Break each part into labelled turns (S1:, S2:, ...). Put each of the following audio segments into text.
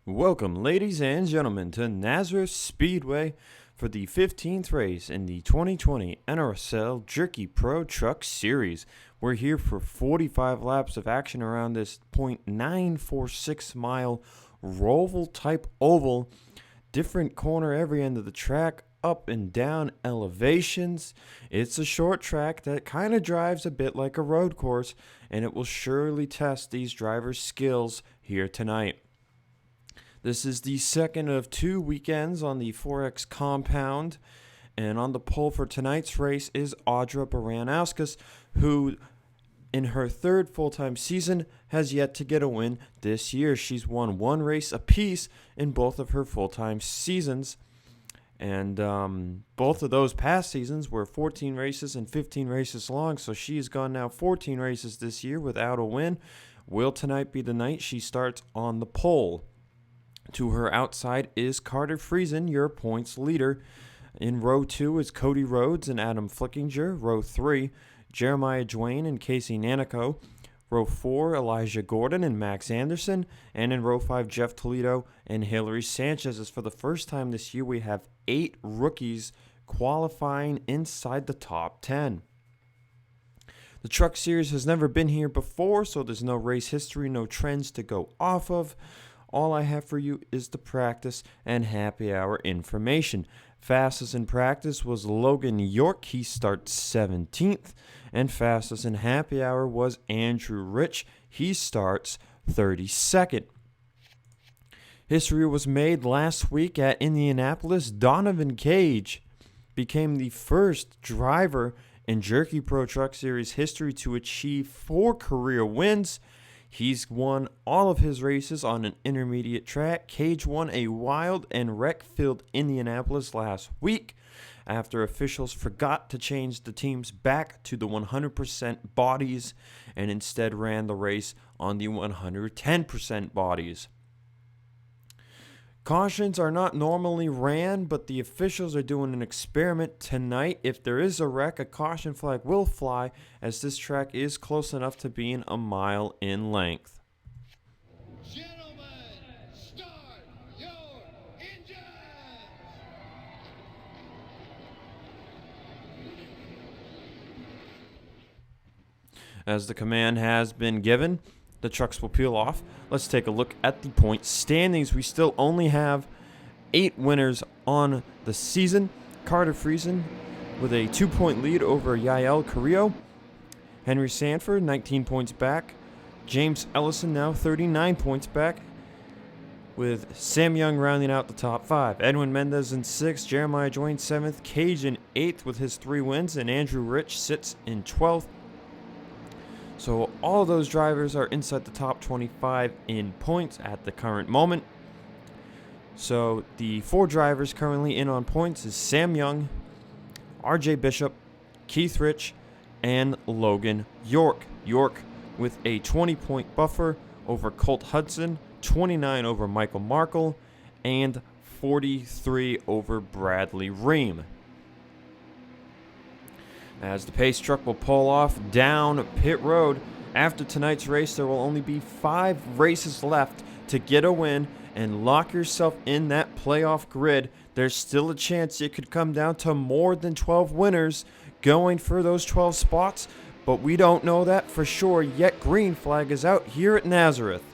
S1: Welcome, ladies and gentlemen, to Nazareth Speedway for the 15th race in the 2020 NRSL Jerky Pro Truck Series. We're here for 45 laps of action around this .946 mile roval type oval. Different corner every end of the track, up and down elevations. It's a short track that kind of drives a bit like a road course, and it will surely test these drivers' skills here tonight. This is the second of two weekends on the 4X compound, and on the pole for tonight's race is Audra Baranowskis, who in her third full-time season has yet to get a win this year. She's won one race apiece in both of her full-time seasons, and both of those past seasons were 14 races and 15 races long, so she's gone now 14 races this year without a win. Will tonight be the night she starts on the pole? To her outside is Carter Friesen, your points leader. In row 2 is Cody Rhodes and Adam Flickinger. Row 3, Jeremiah Dwayne and Casey Nanico. Row 4, Elijah Gordon and Max Anderson. And in row 5, Jeff Toledo and Hillary Sanchez. As for the first time this year, we have 8 rookies qualifying inside the top 10. The Truck Series has never been here before, so there's no race history, no trends to go off of. All I have for you is the practice and happy hour information. Fastest in practice was Logan York. He starts 17th. And fastest in happy hour was Andrew Rich. He starts 32nd. History was made last week at Indianapolis. Donovan Cage became the first driver in Jerky Pro Truck Series history to achieve 4 career wins. He's won all of his races on an intermediate track. Cage won a wild and wreck-filled Indianapolis last week after officials forgot to change the teams back to the 100% bodies and instead ran the race on the 110% bodies. Cautions are not normally ran, but the officials are doing an experiment tonight. If there is a wreck, a caution flag will fly, as this track is close enough to being a mile in length.
S2: Gentlemen, start your engines!
S1: As the command has been given, the trucks will peel off. Let's take a look at the point standings. We still only have 8 winners on the season. Carter Friesen with a 2-point lead over Yael Carrillo. Henry Sanford, 19 points back. James Ellison now 39 points back, with Sam Young rounding out the top 5. Edwin Mendez in 6th, Jeremiah Dwayne 7th, Cage in 8th with his 3 wins, and Andrew Rich sits in 12th. So all of those drivers are inside the top 25 in points at the current moment. So the 4 drivers currently in on points is Sam Young, RJ Bishop, Keith Rich, and Logan York. York with a 20-point buffer over Colt Hudson, 29 over Michael Markle, and 43 over Bradley Ream. As the pace truck will pull off down pit road. After tonight's race, there will only be 5 races left to get a win and lock yourself in that playoff grid. There's still a chance it could come down to more than 12 winners going for those 12 spots, but we don't know that for sure yet. Green flag is out here at Nazareth.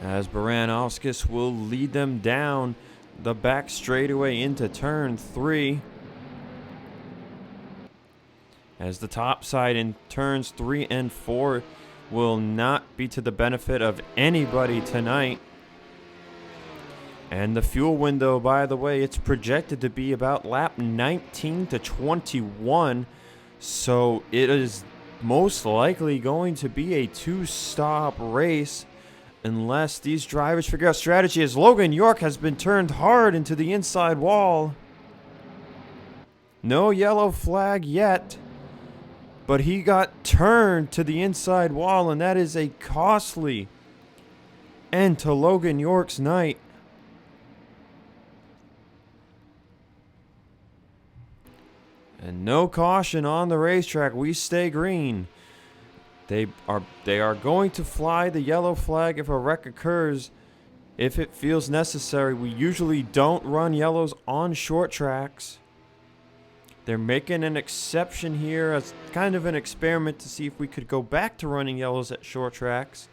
S1: As Baranowskis will lead them down the back straightaway into turn 3. As the top side in turns 3 and 4 will not be to the benefit of anybody tonight. And the fuel window, by the way, it's projected to be about lap 19 to 21. So it is most likely going to be a 2-stop race, unless these drivers figure out strategy, as Logan York has been turned hard into the inside wall. No yellow flag yet, but he got turned to the inside wall, and that is a costly end to Logan York's night. And no caution on the racetrack. We stay green. They are going to fly the yellow flag if a wreck occurs, if it feels necessary. We usually don't run yellows on short tracks. They're making an exception here as kind of an experiment to see if we could go back to running yellows at short tracks.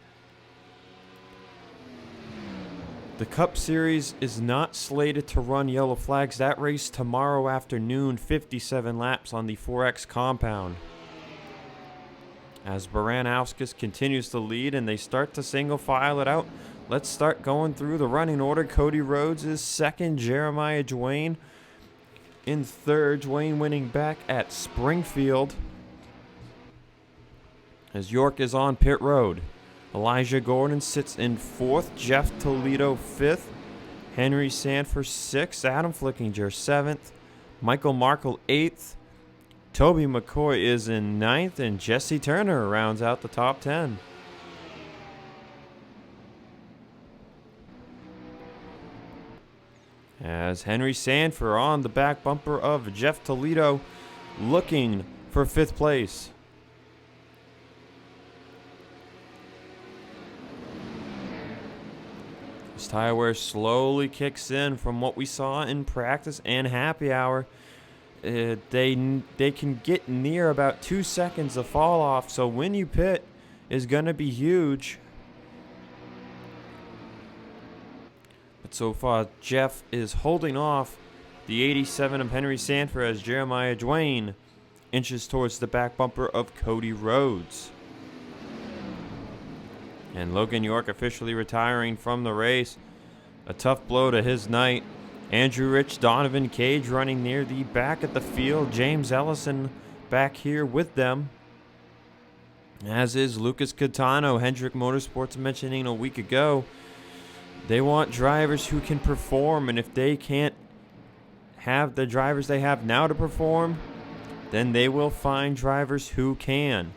S1: The Cup Series is not slated to run yellow flags. That race tomorrow afternoon, 57 laps on the 4X compound. As Baranowskis continues to lead and they start to single file it out, let's start going through the running order. Cody Rhodes is second, Jeremiah Dwayne in third. Dwayne winning back at Springfield. As York is on pit road. Elijah Gordon sits in fourth, Jeff Toledo fifth, Henry Sanford sixth, Adam Flickinger seventh, Michael Markle eighth, Toby McCoy is in ninth, and Jesse Turner rounds out the top 10. As Henry Sanford on the back bumper of Jeff Toledo looking for fifth place. This tire wear slowly kicks in from what we saw in practice and happy hour. They can get near about 2 seconds of fall off, so when you pit is going to be huge. But so far, Jeff is holding off the 87 of Henry Sanford as Jeremiah Dwayne inches towards the back bumper of Cody Rhodes. And Logan York officially retiring from the race. A tough blow to his night. Andrew Rich, Donovan Cage running near the back of the field. James Ellison back here with them. As is Lucas Catano. Hendrick Motorsports mentioning a week ago. They want drivers who can perform. And if they can't have the drivers they have now to perform, then they will find drivers who can.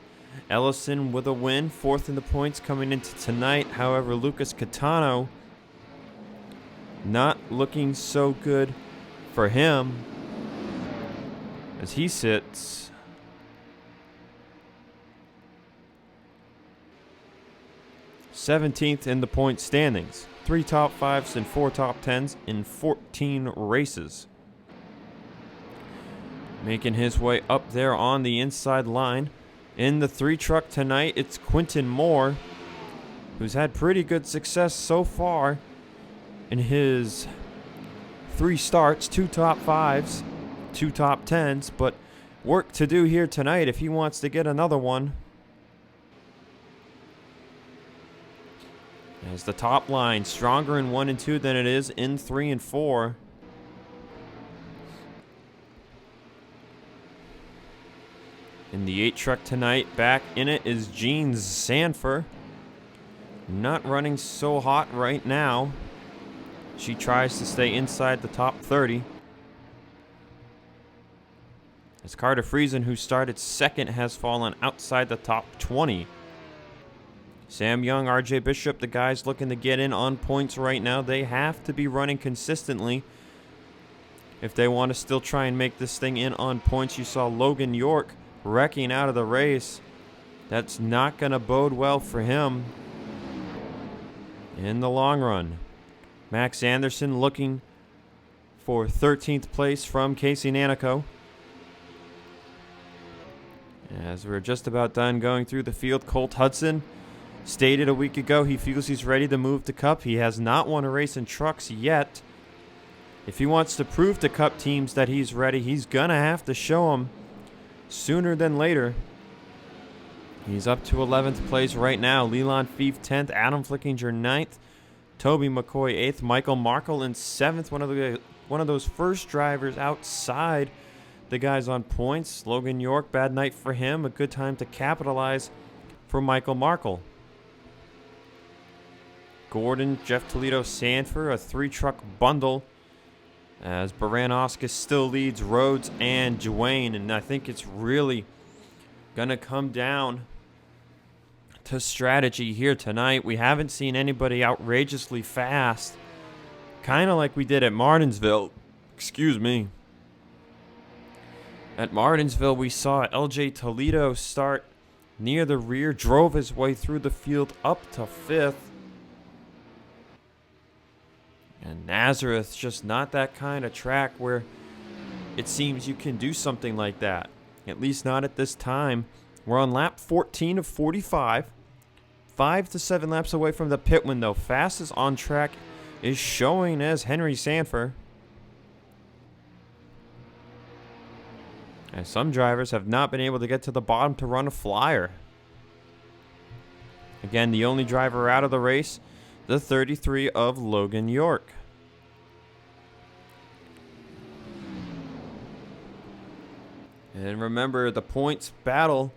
S1: Ellison with a win, fourth in the points coming into tonight. However, Lucas Catano not looking so good for him as he sits seventeenth in the point standings. 3 top 5s and 4 top 10s in 14 races. Making his way up there on the inside line. In the 3 truck tonight, it's Quentin Moore, who's had pretty good success so far in his 3 starts, 2 top 5s, 2 top 10s, but work to do here tonight if he wants to get another one. As the top line stronger in 1 and 2 than it is in 3 and 4. In the 8 truck tonight, back in it is Gene Sanford. Not running so hot right now. She tries to stay inside the top 30. As Carter Friesen, who started second, has fallen outside the top 20. Sam Young, RJ Bishop, the guys looking to get in on points right now. They have to be running consistently if they want to still try and make this thing in on points. You saw Logan York wrecking out of the race. That's not going to bode well for him in the long run. Max Anderson looking for 13th place from Casey Nanico. As we're just about done going through the field, Colt Hudson stated a week ago he feels he's ready to move to Cup. He has not won a race in trucks yet. If he wants to prove to Cup teams that he's ready, he's going to have to show them sooner than later. He's up to 11th place right now. Leland Fief 10th, Adam Flickinger 9th, Toby McCoy 8th, Michael Markle in 7th. One of those first drivers outside the guys on points. Logan York, bad night for him. A good time to capitalize for Michael Markle. Gordon, Jeff Toledo, Sanford, a 3-truck bundle. As Baranowskis still leads Rhodes and Dwayne. And I think it's really going to come down to strategy here tonight. We haven't seen anybody outrageously fast. Kind of like we did at Martinsville. Excuse me. At Martinsville, we saw LJ Toledo start near the rear, drove his way through the field up to 5th. And Nazareth's just not that kind of track where it seems you can do something like that. At least not at this time. We're on lap 14 of 45. 5 to 7 laps away from the pit window. Fastest on track is showing as Henry Sanford. And some drivers have not been able to get to the bottom to run a flyer. Again, the only driver out of the race, the 33 of Logan York. And remember, the points battle,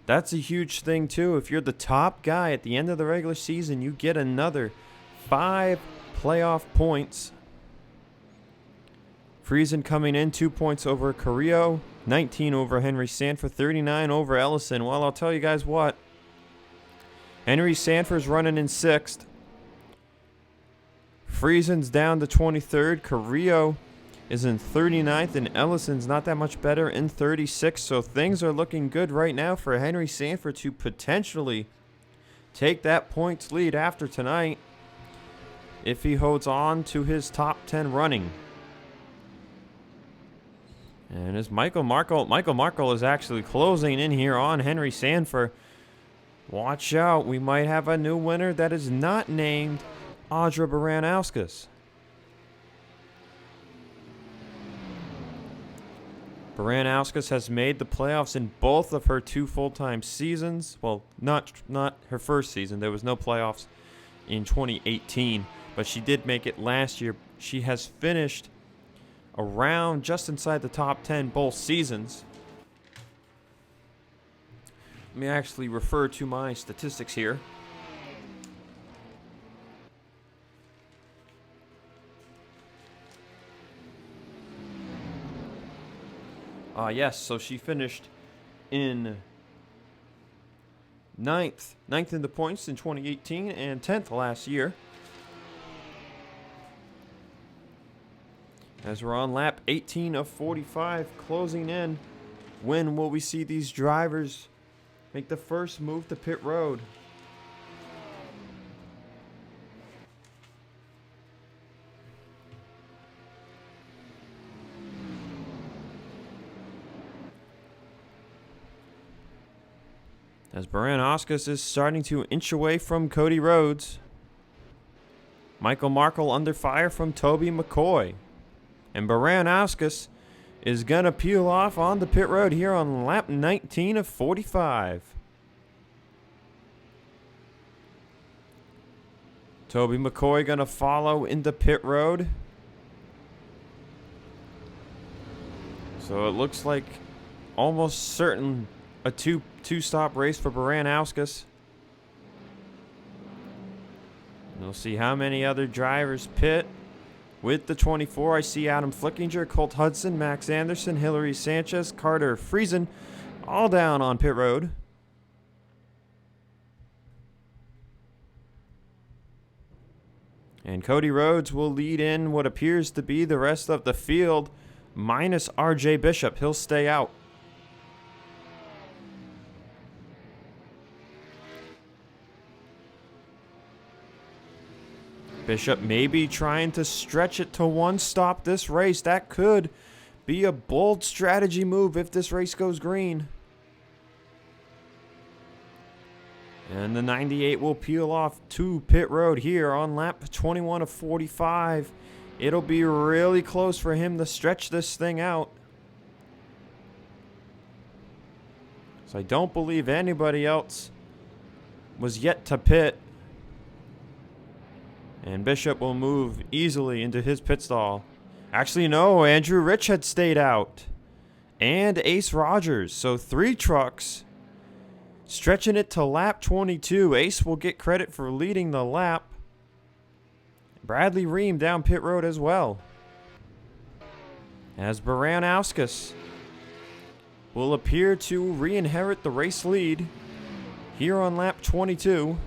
S1: that's a huge thing too. If you're the top guy at the end of the regular season, you get another 5 playoff points. Friesen coming in 2 points over Carrillo, 19 over Henry Sanford, 39 over Ellison. Well, I'll tell you guys what. Henry Sanford's running in 6th. Friesen's down to 23rd. Carrillo is in 39th, and Ellison's not that much better in 36th. So things are looking good right now for Henry Sanford to potentially take that points lead after tonight if he holds on to his top 10 running. And as Michael Markle is actually closing in here on Henry Sanford. Watch out, we might have a new winner that is not named Audra Baranauskas. Baranauskas has made the playoffs in both of her 2 full-time seasons. Well, not her first season. There was no playoffs in 2018, but she did make it last year. She has finished around just inside the top 10 both seasons. Let me actually refer to my statistics here. Yes, so she finished in 9th in the points in 2018 and 10th last year. As we're on lap 18 of 45, closing in. When will we see these drivers make the first move to pit road? As Baranauskas is starting to inch away from Cody Rhodes. Michael Markle under fire from Toby McCoy. And Baranauskas is going to peel off on the pit road here on lap 19 of 45. Toby McCoy going to follow into pit road. So it looks like almost certain a two-stop race for Baranauskas. We'll see how many other drivers pit. With the 24, I see Adam Flickinger, Colt Hudson, Max Anderson, Hillary Sanchez, Carter Friesen, all down on pit road. And Cody Rhodes will lead in what appears to be the rest of the field, minus RJ Bishop. He'll stay out. Bishop maybe trying to stretch it to one stop this race. That could be a bold strategy move if this race goes green. And the 98 will peel off to pit road here on lap 21 of 45. It'll be really close for him to stretch this thing out. So I don't believe anybody else was yet to pit. And Bishop will move easily into his pit stall. Actually, no, Andrew Rich had stayed out. And Ace Rogers. So 3 trucks. Stretching it to lap 22. Ace will get credit for leading the lap. Bradley Ream down pit road as well. As Baranauskas will appear to re-inherit the race lead here on lap 22.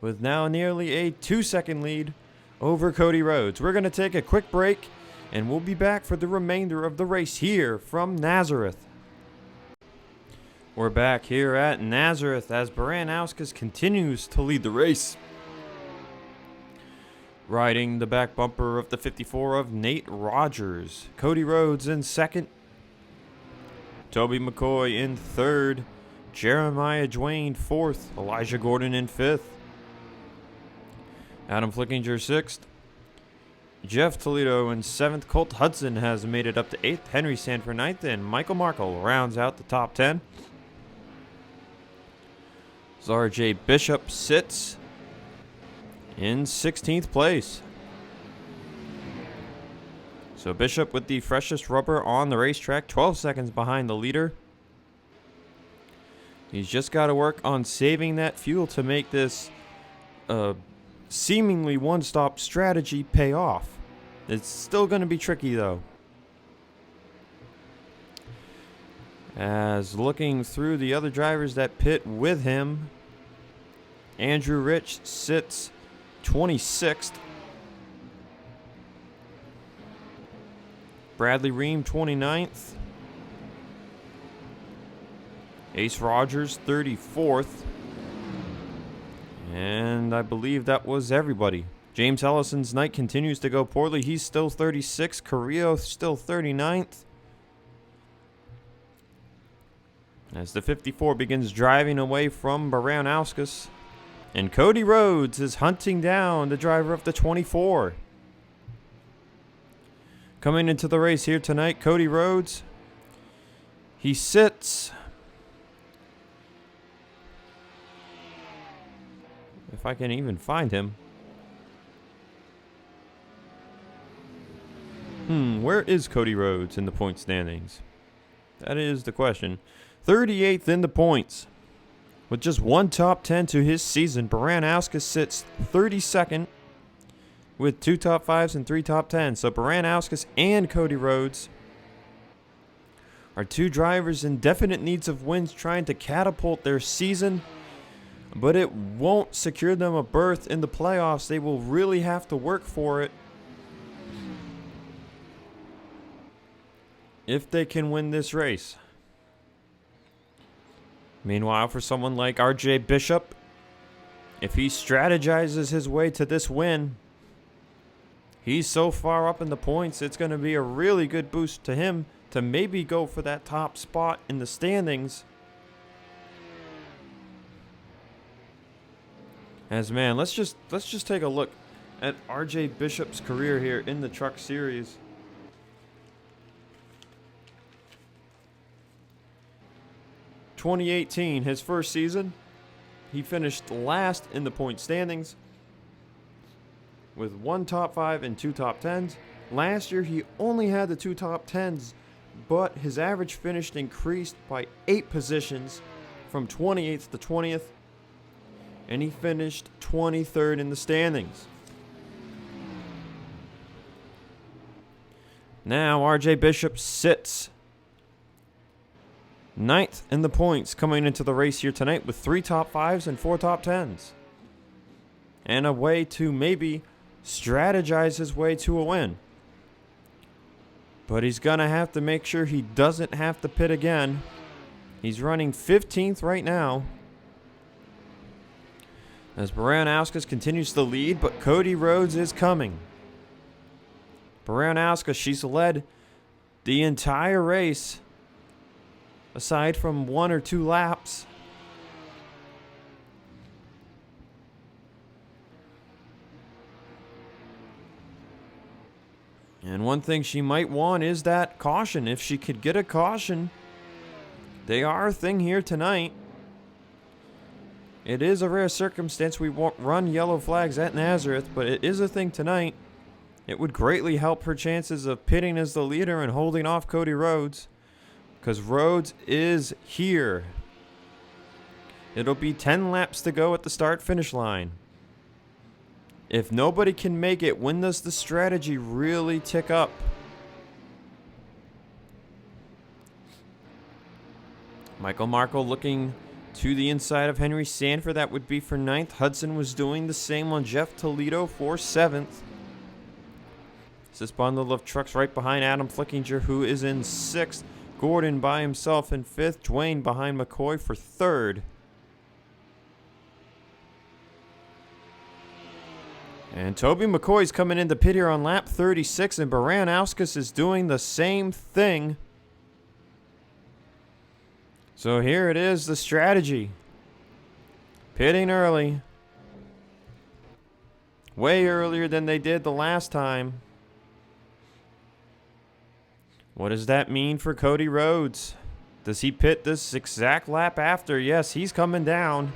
S1: With now nearly a 2-second lead over Cody Rhodes. We're going to take a quick break, And we'll be back for the remainder of the race here from Nazareth. We're back here at Nazareth as Baranowskis continues to lead the race. Riding the back bumper of the 54 of Nate Rogers. Cody Rhodes in second. Toby McCoy in third. Jeremiah Dwayne fourth. Elijah Gordon in fifth. Adam Flickinger sixth. Jeff Toledo in seventh. Colt Hudson has made it up to eighth. Henry Sanford ninth. And Michael Markle rounds out the top 10. RJ Bishop sits in 16th place. So Bishop with the freshest rubber on the racetrack, 12 seconds behind the leader. He's just got to work on saving that fuel to make this seemingly one-stop strategy pay off. It's still going to be tricky though. As looking through the other drivers that pit with him, Andrew Rich sits 26th. Bradley Ream 29th. Ace Rogers 34th. And I believe that was everybody. James Ellison's night continues to go poorly. He's still 36th. Carrillo still 39th. As the 54 begins driving away from Baranowskis. And Cody Rhodes is hunting down the driver of the 24. Coming into the race here tonight, Cody Rhodes. He sits. If I can even find him. Where is Cody Rhodes in the point standings? That is the question. 38th in the points. With just one top 10 to his season, Baranowskis sits 32nd with 2 top 5s and 3 top 10s. So Baranowskis and Cody Rhodes are 2 drivers in definite needs of wins trying to catapult their season, but it won't secure them a berth in the playoffs. They will really have to work for it if they can win this race. Meanwhile, for someone like RJ Bishop, if he strategizes his way to this win, he's so far up in the points, it's going to be a really good boost to him to maybe go for that top spot in the standings. As man, let's just take a look at RJ Bishop's career here in the Truck Series. 2018, his first season, he finished last in the point standings with 1 top 5 and 2 top 10s. Last year, he only had the 2 top 10s, but his average finished increased by 8 positions from 28th to 20th, and he finished 23rd in the standings. Now, RJ Bishop sits 9th in the points coming into the race here tonight with 3 top 5s and 4 top 10s. And a way to maybe strategize his way to a win. But he's going to have to make sure he doesn't have to pit again. He's running 15th right now. As Baranowskis continues to lead, but Cody Rhodes is coming. Baranowskis, she's led the entire race, aside from 1 or 2 laps. And one thing she might want is that caution. If she could get a caution, they are a thing here tonight. It is a rare circumstance we won't run yellow flags at Nazareth, but it is a thing tonight. It would greatly help her chances of pitting as the leader and holding off Cody Rhodes, because Rhodes is here. It'll be 10 laps to go at the start-finish line. If nobody can make it, when does the strategy really tick up? Michael Markle looking to the inside of Henry Sanford. That would be for 9th. Hudson was doing the same on Jeff Toledo for 7th. This bundle of trucks right behind Adam Flickinger, who is in 6th. Gordon by himself in 5th. Dwayne behind McCoy for 3rd. And Toby McCoy's coming into pit here on lap 36, and Baranowskis is doing the same thing. So here it is, the strategy. Pitting early. Way earlier than they did the last time. What does that mean for Cody Rhodes? Does he pit this exact lap after? Yes, he's coming down.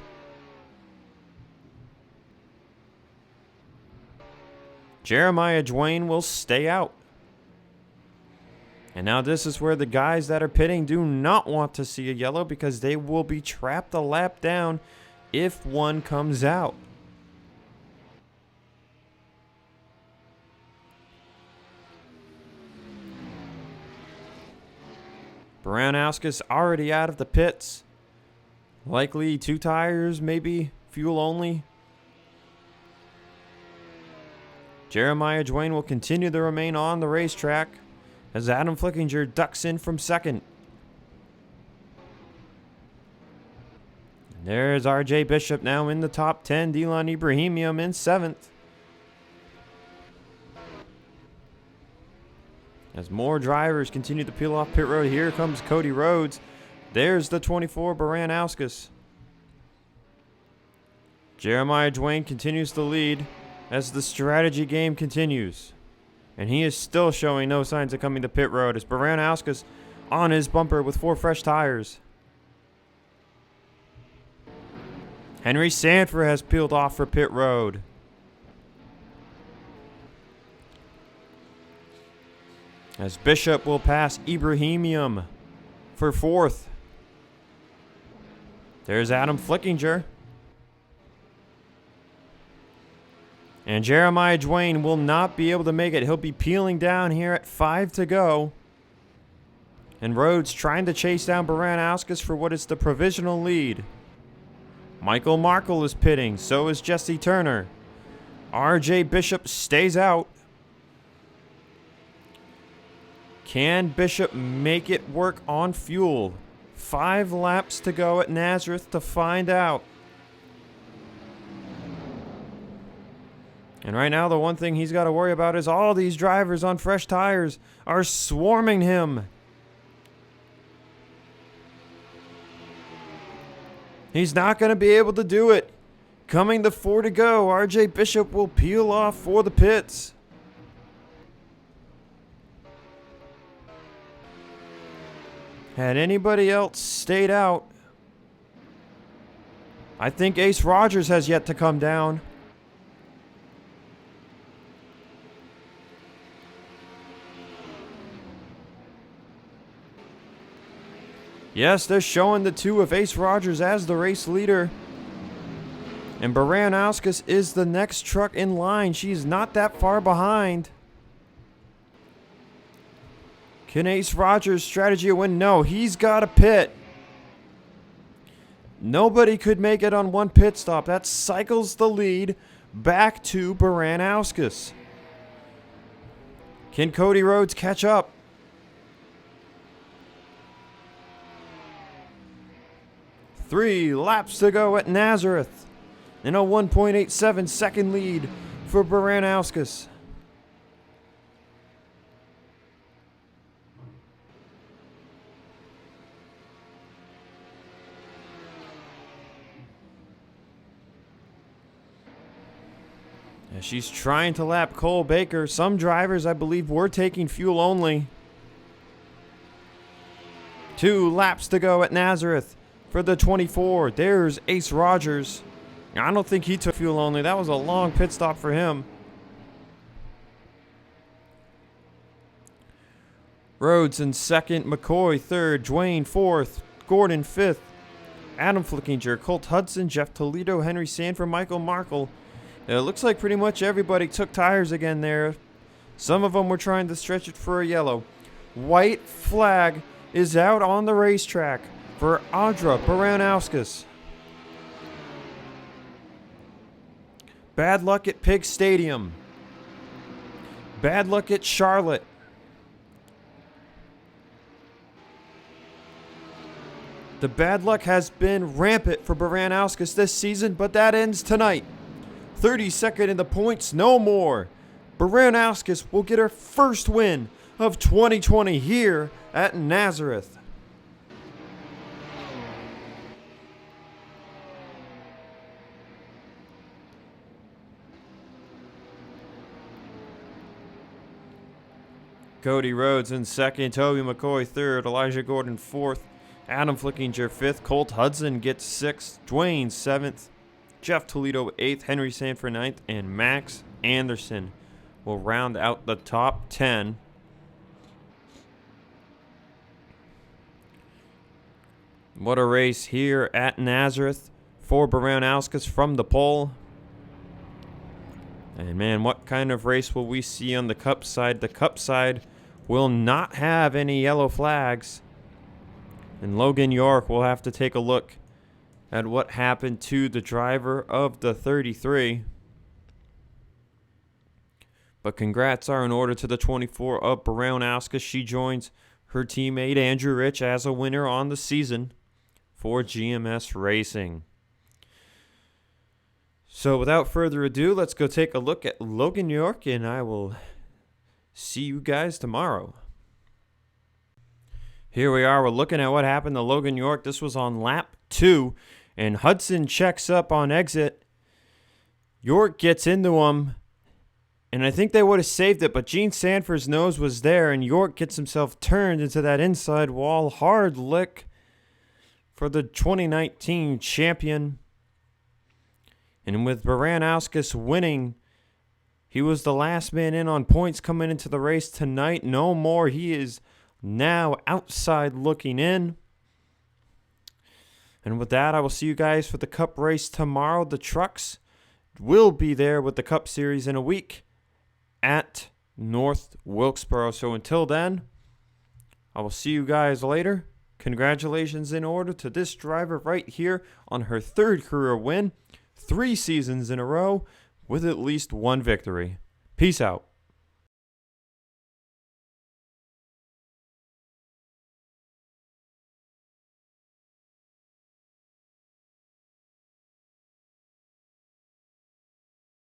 S1: Jeremiah Dwayne will stay out. And now this is where the guys that are pitting do not want to see a yellow, because they will be trapped a lap down if one comes out. Baranowskis already out of the pits. Likely 2 tires, maybe fuel only. Jeremiah Dwayne will continue to remain on the racetrack as Adam Flickinger ducks in from 2nd. And there's RJ Bishop now in the top 10. Dylan Ibrahimian in 7th. As more drivers continue to peel off pit road, here comes Cody Rhodes. There's the 24, Baranowskis. Jeremiah Dwayne continues to lead as the strategy game continues. And he is still showing no signs of coming to pit road as Baranowskis on his bumper with 4 fresh tires. Henry Sanford has peeled off for pit road. As Bishop will pass Ibrahimian for 4th. There's Adam Flickinger. And Jeremiah Dwayne will not be able to make it. He'll be peeling down here at 5 to go. And Rhodes trying to chase down Baranowskis for what is the provisional lead. Michael Markle is pitting. So is Jesse Turner. RJ Bishop stays out. Can Bishop make it work on fuel? 5 laps to go at Nazareth to find out. And right now, the one thing he's got to worry about is all these drivers on fresh tires are swarming him. He's not going to be able to do it. Coming to 4 to go, RJ Bishop will peel off for the pits. Had anybody else stayed out, I think Ace Rogers has yet to come down. Yes, they're showing the 2 of Ace Rogers as the race leader. And Baranowskis is the next truck in line. She's not that far behind. Can Ace Rogers' strategy win? No, he's got a pit. Nobody could make it on 1 pit stop. That cycles the lead back to Baranowskis. Can Cody Rhodes catch up? Three laps to go at Nazareth. And a 1.87 second lead for Baranowskis. As she's trying to lap Cole Baker. Some drivers, I believe, were taking fuel only. 2 laps to go at Nazareth for the 24. There's Ace Rogers. I don't think he took fuel only. That was a long pit stop for him. Rhodes in 2nd. McCoy 3rd. Dwayne 4th. Gordon 5th. Adam Flickinger, Colt Hudson, Jeff Toledo, Henry Sanford, Michael Markle. It looks like pretty much everybody took tires again there. Some of them were trying to stretch it for a yellow. White flag is out on the racetrack for Audra Baranowskis. Bad luck at Pig Stadium. Bad luck at Charlotte. The bad luck has been rampant for Baranowskis this season, but that ends tonight. 32nd in the points, no more. Baranowskis will get her first win of 2020 here at Nazareth. Cody Rhodes in second, Toby McCoy third, Elijah Gordon fourth, Adam Flickinger fifth, Colt Hudson gets sixth, Dwayne seventh, Jeff Toledo eighth, Henry Sanford ninth, and Max Anderson will round out the top 10. What a race here at Nazareth for Baranowskis from the pole. And man, what kind of race will we see on the Cup side? The Cup side will not have any yellow flags. And Logan York will have to take a look at what happened to the driver of the 33. But congrats are in order to the 24 of Baranowskis. She joins her teammate Andrew Rich as a winner on the season for GMS Racing. So without further ado, let's go take a look at Logan York, and I will see you guys tomorrow. Here we are. We're looking at what happened to Logan York. This was on lap 2, and Hudson checks up on exit. York gets into him, and I think they would have saved it, but Gene Sanford's nose was there, and York gets himself turned into that inside wall. Hard lick for the 2019 champion. And with Baranowskis winning, he was the last man in on points coming into the race tonight. No more. He is now outside looking in. And with that, I will see you guys for the Cup race tomorrow. The trucks will be there with the Cup Series in a week at North Wilkesboro. So until then, I will see you guys later. Congratulations in order to this driver right here on her 3rd career win, 3 seasons in a row with at least 1 victory. Peace out.